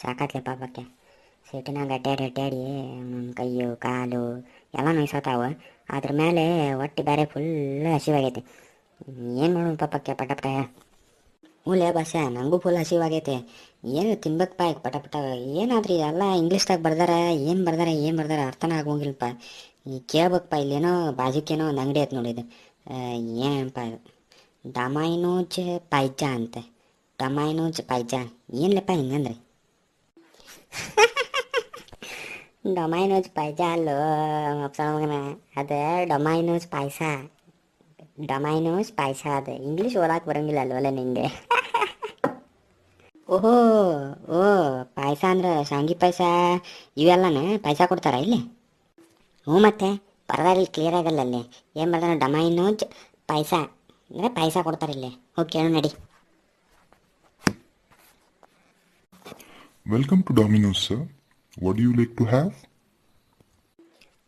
ಸಾಕತ್ಲೆ ಪಾಪಕ್ಕೆ ಸಿಟಿನಾಗ ಅಡ್ಡಾಡಿ ಅಡ್ಡಾಡಿ ಕೈಯು ಕಾಲು ಎಲ್ಲ ನೋಯ್ಸತ್ತಾವ. ಅದ್ರ ಮೇಲೆ ಹೊಟ್ಟೆ ಬೇರೆ ಫುಲ್ ಹಸಿವಾಗೈತೆ. ಏನು ಮಾಡೋಣ ಪಾಪಕ್ಕೆ ಪಟ ಹ್ಞೂಲೇ ಬಸ್ಸ, ನನಗೂ ಫುಲ್ ಹಸಿವಾಗೈತೆ. ಏನು ತಿನ್ಬೇಕು ಪಾ ಪಟ ಏನಾದ್ರಿ ಎಲ್ಲ ಇಂಗ್ಲೀಷ್ದಾಗ ಬರ್ದಾರ ಅರ್ಥನೇ ಆಗೋಂಗಿಲ್ಲಪ್ಪ. ಈ ಕೇಳ್ಬೇಕಪ್ಪ, ಇಲ್ಲೇನೋ ಬಾಜುಕೇನೋ ಒಂದು ಅಂಗಡಿ ಐತೆ ನೋಡಿದೆ. ಏನಪ್ಪ ಇದು ಡಮೈನೋಜ್ ಪೈಜಾ ಅಂತೆ. ಡಮೈನೋಜ್ ಪೈಜಾ ಏನ್ಲಪ್ಪ ಹಿಂಗಂದ್ರೆ? ಡೊಮೈನೋಜ್ ಪೈಜಾ ಅಲ್ಲೋ ಮಗನ, ಅದು ಡೊಮೈನೋಜ್ ಪಾಯಸ. ಡೊಮೈನೋಸ್ ಪಾಯಸ ಅದು ಇಂಗ್ಲೀಷ್ ಓದಾಕೆ ಬರೋಂಗಿಲ್ಲ ಅಲ್ವಲ್ಲ ನಿಂಗೆ? ಓಹೋ ಓ ಪಾಯಸ ಅಂದ್ರೆ ಶಾವಿಗೆ ಪಾಯಸ ಇವೆಲ್ಲನ ಪಾಯಸ ಕೊಡ್ತಾರ ಇಲ್ಲಿ? ಹ್ಞೂ ಮತ್ತೆ ಪರದಾಗಲಿ ಕ್ಲಿಯರ್ ಆಗಲ್ಲ ಅಲ್ಲಿ ಏನು ಬರ್ತಾನೆ, ಡೊಮೈನೋಜ್ ಪಾಯಸ ಅಂದರೆ ಪಾಯಸ ಕೊಡ್ತಾರೆ ಇಲ್ಲಿ. ಹೋಗಿ ಕೇಳು ನಡಿ. Welcome to Domino's, sir. What do you like to have?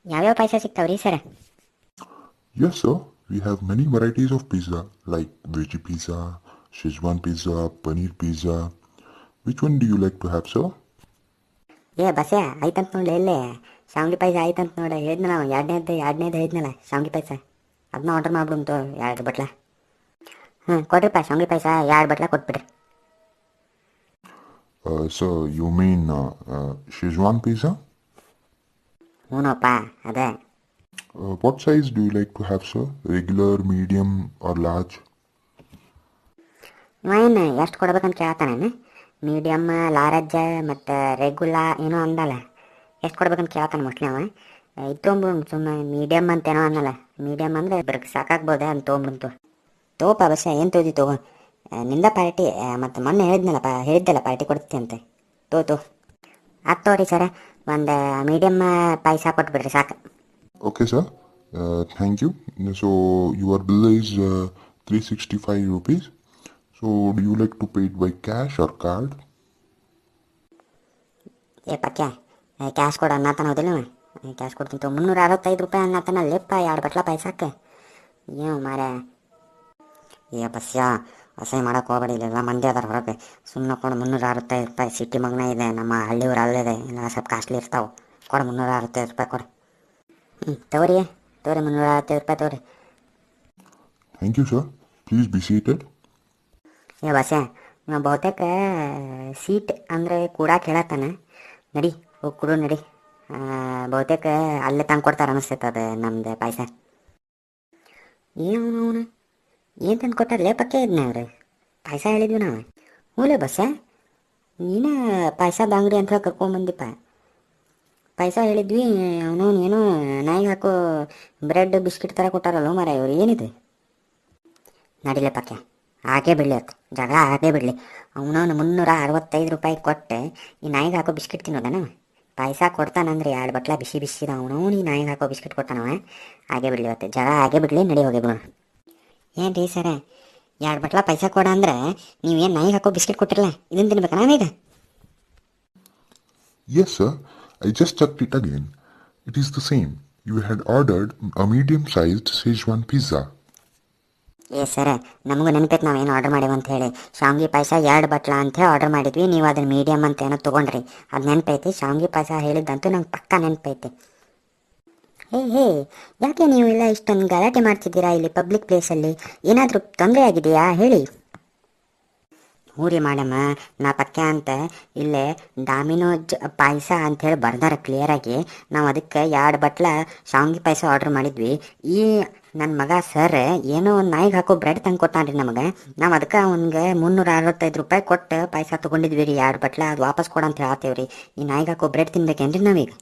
ಯಾವ್ಯಾವ ಪಾಯಸ ಸಿಗ್ತಾವ್ರಿ sir? Yes, sir. We have many varieties of pizza like veggie pizza, Szechuan pizza, paneer pizza. Which one do you like to have, sir? ಏ ಬಸ್ಸೆ ಆಯ್ತಂತ ನೋಡಿ, ಎಲ್ಲೇ ಶಾವಿಗೆ ಪಾಯಸ ಆಯ್ತಂತ ನೋಡಿ. ಹೇಳಿದ್ನಲ್ಲ ನಾವು ಎರಡನೇದು ಹೇಳಿದ್ನಲ್ಲ ಶಾವಿಗೆ ಪಾಯಸ, ಅದನ್ನ ಆರ್ಡರ್ ಮಾಡ್ಬಿಡುಂತು 2 ಬಟ್ಲ. ಕೊಡ್ರಿಪ್ಪ ಶಾವಿಗೆ ಪಾಯಸ 2 ಬಟ್ಲ ಕೊಟ್ಬಿಡ್ರಿ. Sir, you mean Szechuan pizza? ಹ್ಞೂನಪ್ಪ ಅದೇ. What size do you like to have, sir? Regular, medium, or large? ಏನು ಎಷ್ಟು ಕೊಡ್ಬೇಕಂತ ಕೇಳ್ತಾನೆ. ಮೀಡಿಯಮ್, ಲಾರ್ಜ್ ಮತ್ತು ರೆಗ್ಯುಲಾ ಏನೋ ಅಂದಲ್ಲ, ಎಷ್ಟು ಕೊಡ್ಬೇಕಂತ ಕೇಳ್ತಾನೆ ಮೋಸ್ಟ್ಲಿ ಅವ. ಇದು ತೊಗೊಂಬಿಡು ಸುಮ್ಮನೆ, ಮೀಡಿಯಮ್ ಅಂತೇನೋ ಅನ್ನಲ್ಲ. ಮೀಡಿಯಮ್ ಅಂದರೆ ಇಬ್ಬರಿಗೆ ಸಾಕಾಗ್ಬೋದೆ ಅಂತ ತೊಗೊಂಬಿಡ್ತು. ತಗೋಪ ಬಸ್ಸ, ಏನು ತೋದಿ ತಗೋ. ನಿಂದ ಪಾರ್ಟಿ ಮತ್ತು ಮೊನ್ನೆ ಹೇಳಿದ್ದಲ್ಲ ಪಾರ್ಟಿ ಕೊಡ್ತಿ ಅಂತ. ತೋ ಅದು ತೋರಿ ಸರ, ಒಂದು ಮೀಡಿಯಮ್ ಪಾಯಸ ಕೊಟ್ಬಿಡ್ರಿ ಸಾಕು. Okay, sir. Thank you. So, your bill is 365 rupees. So, do you like to pay it by cash or card? ಏ ಪಕ್ಯ, ಕ್ಯಾಶ್ ಕೊಡು ಅನ್ನತಾನ ಹೋದಿಲ್ಲ. ಕ್ಯಾಶ್ ಕೊಡ್ತೀನಿ ತಗೋ. 365 ರೂಪಾಯಿ ಅನ್ನತಾನ ಲೆಪ್ಪ 2 ಬಟ್ಲ ಪಾಯಸಕ್ಕೆ. ಏನು ಮಾರ ಏ ಬಸ್ಯ, ಅಸಹ್ಯ ಮಾಡೋಕೆ ಹೋಗ್ಬೇಡಿ. ಇಲ್ಲೆಲ್ಲ ಮಂದಿ ಅದಾರ ಹೊರಗೆ. ಸುಮ್ಮನೆ ಕೊಡು 365 ರೂಪಾಯಿ. ಸಿಟಿ ಮಗನ ಇದೆ, ನಮ್ಮ ಹಳ್ಳಿ ಊರು ಅಲ್ಲಿದೆ, ಎಲ್ಲ ಸ್ವಲ್ಪ ಕಾಸ್ಟ್ಲಿ ಇರ್ತಾವೆ. ಕೊಡು 365 ರೂಪಾಯಿ ಕೊಡು. ತಗೋರಿ 365 ರೂಪಾಯಿ ತಗೋರಿ. Thank you, sir. Please be seated. ಏ ಬಸ್ಯ, ನಾವು ಬಹುತೇಕ ಸೀಟ್ ಅಂದರೆ ಕೂಡಕ್ಕೆ ಹೇಳತ್ತಾನೆ. ನಡಿ ಹೋಗಿ ಕೊಡು ನಡಿ. ಬಹುತೇಕ ಅಲ್ಲೇ ತಂದು ಕೊಡ್ತಾರೆ ಅನಿಸ್ತೈತೆ ಅದು ನಮ್ದು ಪಾಯಸ. ಏನು ಏನು ತಂದು ಕೊಟ್ಟಾರ ಲೇಪಕ್ಕೆ ಇದನ್ನ ಅವ್ರು ಪಾಯಸ ಹೇಳಿದ್ವಿ ನಾವು. ಹ್ಞೂಲೇ ಬಸ್ಸ, ನೀನು ಪಾಯಸದ ಅಂಗಡಿ ಅಂತ ಕರ್ಕೊಂಬಂದಿಪ್ಪ. ಪಾಯಸ ಹೇಳಿದ್ವಿ, ಅವನು ಏನೋ ನಾಯಿಗೆ ಹಾಕೋ ಬ್ರೆಡ್ ಬಿಸ್ಕಿಟ್ ಥರ ಕೊಟ್ಟಾರಲ್ಲ ಮಾರ ಇವ್ರು. ಏನಿದೆ ನಡಿಲೆ ಪಕ್ಕೆ, ಹಾಗೇ ಬಿಡಲಿ ಅದು ಜಗಳ ಹಾಗೇ ಬಿಡಲಿ. ಅವನವನು 365 ರೂಪಾಯಿ ಕೊಟ್ಟು ಈ ನಾಯಿಗೆ ಹಾಕೋ ಬಿಸ್ಕಿಟ್ ತಿನ್ನೋದನ? ಪಾಯಸ ಕೊಡ್ತಾನಂದ್ರೆ 2 ಬಟ್ಲ ಬಿಸಿ ಬಿಸಿದ ಅವನವನು ಈ ನಾಯಿಗೆ ಹಾಕೋ ಬಿಸ್ಕಿಟ್ ಕೊಡ್ತಾನವ. ಹಾಗೇ ಬಿಡಲಿ ಇವತ್ತು, ಜಗಳ ಹಾಗೇ ಬಿಡಲಿ. ನಡಿ ಹೋಗಿ ಬಿಡೋಣ. ಏನು ರೀ ಸರ, 2 ಬಟ್ಲ ಪಾಯಸ ಕೊಡ ಅಂದ್ರೆ ನೀವೇನು ನಾಯಿಗೆ ಹಾಕೋ ಬಿಸ್ಕಿಟ್ ಕೊಟ್ಟಿರಲ್ಲ, ಇದನ್ನು ತಿನ್ಬೇಕಾ ನಾವೀಗ? Yes, sir. I just checked it again. It is the same. You had ordered a medium-sized Szechuan pizza. ಏ ಸರ, ನಮಗೂ ನೆನಪೈತೆ ನಾವೇನು ಆರ್ಡರ್ ಮಾಡೀವಿ ಅಂತ ಹೇಳಿ. ಶಾವಿಗೆ ಪಾಯಸ 2 ಬಟ್ಲ ಅಂತೇಳಿ ಆರ್ಡರ್ ಮಾಡಿದ್ವಿ. ನೀವು ಅದನ್ನು ಮೀಡಿಯಮ್ ಅಂತ ಏನೋ ತೊಗೊಂಡ್ರಿ. ಅದು ನೆನಪೈತಿ. ಶಾವಿಗೆ ಪಾಯಸ ಹೇಳಿದ್ದಂತೂ ನಂಗೆ ಪಕ್ಕ ನೆನಪೈತಿ. ಹೇ ಯಾಕೆ ನೀವು ಎಲ್ಲ ಇಷ್ಟೊಂದು ಗಲಾಟೆ ಮಾಡ್ತಿದ್ದೀರಾ ಇಲ್ಲಿ ಪಬ್ಲಿಕ್ ಪ್ಲೇಸಲ್ಲಿ? ಏನಾದರೂ ತೊಂದರೆ ಆಗಿದೆಯಾ ಹೇಳಿ. ಹೂರಿ ಮಾಡಮ್ಮ, ನಾ ಪಕ್ಕ ಅಂತ ಇಲ್ಲೇ ಡಾಮಿನೋಜ್ ಪಾಯಸ ಅಂಥೇಳಿ ಬರ್ದಾರ ಕ್ಲಿಯರಾಗಿ. ನಾವು ಅದಕ್ಕೆ 2 ಬಟ್ಲ ಶಾವಿಗೆ ಪಾಯಸ ಆರ್ಡ್ರ್ ಮಾಡಿದ್ವಿ. ಈ ನನ್ನ ಮಗ ಸರ್ ಏನೋ ಒಂದು ನಾಯಿಗೆ ಹಾಕೋ ಬ್ರೆಡ್ ತಂದು ಕೊಟ್ಟಾನ್ರಿ ನಮಗೆ. ನಾವು ಅದಕ್ಕೆ ಅವ್ನಿಗೆ 365 ರೂಪಾಯಿ ಕೊಟ್ಟು ಪಾಯಸ ತೊಗೊಂಡಿದ್ವಿ ರೀ 2 ಬಟ್ಲ. ಅದು ವಾಪಸ್ ಕೊಡಂತ ಹೇಳ್ತೇವೆ ರೀ. ಈ ನಾಯಿಗೆ ಹಾಕೋ ಬ್ರೆಡ್ ತಿನ್ಬೇಕೇನ್ರಿ ನಾವೀಗ?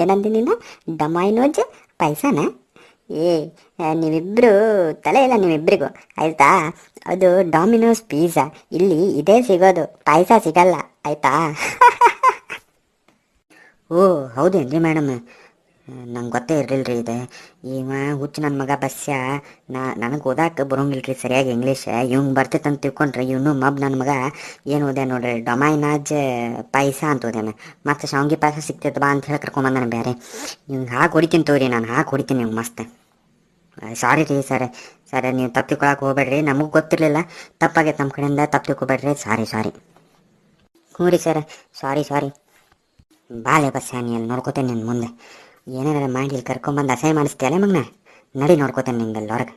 ಏನಂದಿ ನೀನು? ಡಮೈನೋಜ್ ಪಾಯಸನ? ಏ ನೀವಿಬ್ಬರು ತಲೆ ಇಲ್ಲ ನಿಮ್ಮಿಬ್ಬರಿಗೂ, ಆಯಿತಾ? ಅದು ಡಾಮಿನೋಸ್ ಪಿಜ್ಜಾ, ಇಲ್ಲಿ ಇದೇ ಸಿಗೋದು, ಪಾಯಸ ಸಿಗಲ್ಲ ಆಯಿತಾ? ಓ ಹೌದೇನ್ರಿ ಮೇಡಮ್, ನಂಗೆ ಗೊತ್ತೇ ಇರಲಿಲ್ಲ ರೀ ಇದು. ಇವ ಹುಚ್ಚು ನನ್ನ ಮಗ ಬಸ್ಯ, ನನಗೆ ಓದಾಕೆ ಬರೋಂಗಿಲ್ಲ ರೀ ಸರಿಯಾಗಿ ಇಂಗ್ಲೀಷ್. ಇವಂಗೆ ಬರ್ತೈತೆ ತಿಳ್ಕೊಂಡ್ರೆ ಇವನು ಮಬ್ ನನ್ನ ಮಗ ಏನು ಓದ್ಯ ನೋಡ್ರಿ, ಡೊಮೈನಾಜ್ ಪಾಯಸ ಅಂತ ಓದ್ಯಾನ. ಮತ್ತು ಶಾವಿಗೆ ಪಾಯಸ ಸಿಗ್ತೈತೆ ಬಾ ಅಂತ ಹೇಳಿ ಕರ್ಕೊಂಬಂದಾನೆ ಬೇರೆ. ಇವ್ಗೆ ಹಾಕಿ ಹೊಡಿತೀನಿ ತೋರಿ, ನಾನು ಹಾಕಿ ಹೊಡಿತೀನಿ ಇವ್ಗೆ ಮಸ್ತ್. ಸಾರಿ ರೀ ಸರ್ ನೀವು ತಪ್ಪು ತಿಳ್ಕೊಳಕ್ಕೆ ಹೋಗ್ಬೇಡ್ರಿ, ನಮಗೆ ಗೊತ್ತಿರಲಿಲ್ಲ, ತಪ್ಪಾಗೈತೆ ನಮ್ಮ ಕಡೆಯಿಂದ, ತಪ್ಪು ತಿಳ್ಕೊಬೇಡ್ರಿ, ಸಾರಿ ಹ್ಞೂ ರೀ ಸರ್, ಸಾರಿ ಬಾಳೆ ಬಸ್ ನೀ ಅಲ್ಲಿ ನೋಡ್ಕೋತೇನೆ ನಿನ್ನ ಮುಂದೆ ಏನಾರ ಮಾಡಿ ಇಲ್ಲಿ ಕರ್ಕೊಂಬಂದು ಅಸಹ್ಯ ಮಾಡಿಸ್ತೀಯಲ್ಲ ಮಗನ, ನಡಿ ನೋಡ್ಕೋತೇನೆ ನಿಂಗೆ ಅಲ್ಲಿ ಹೊರಗೆ.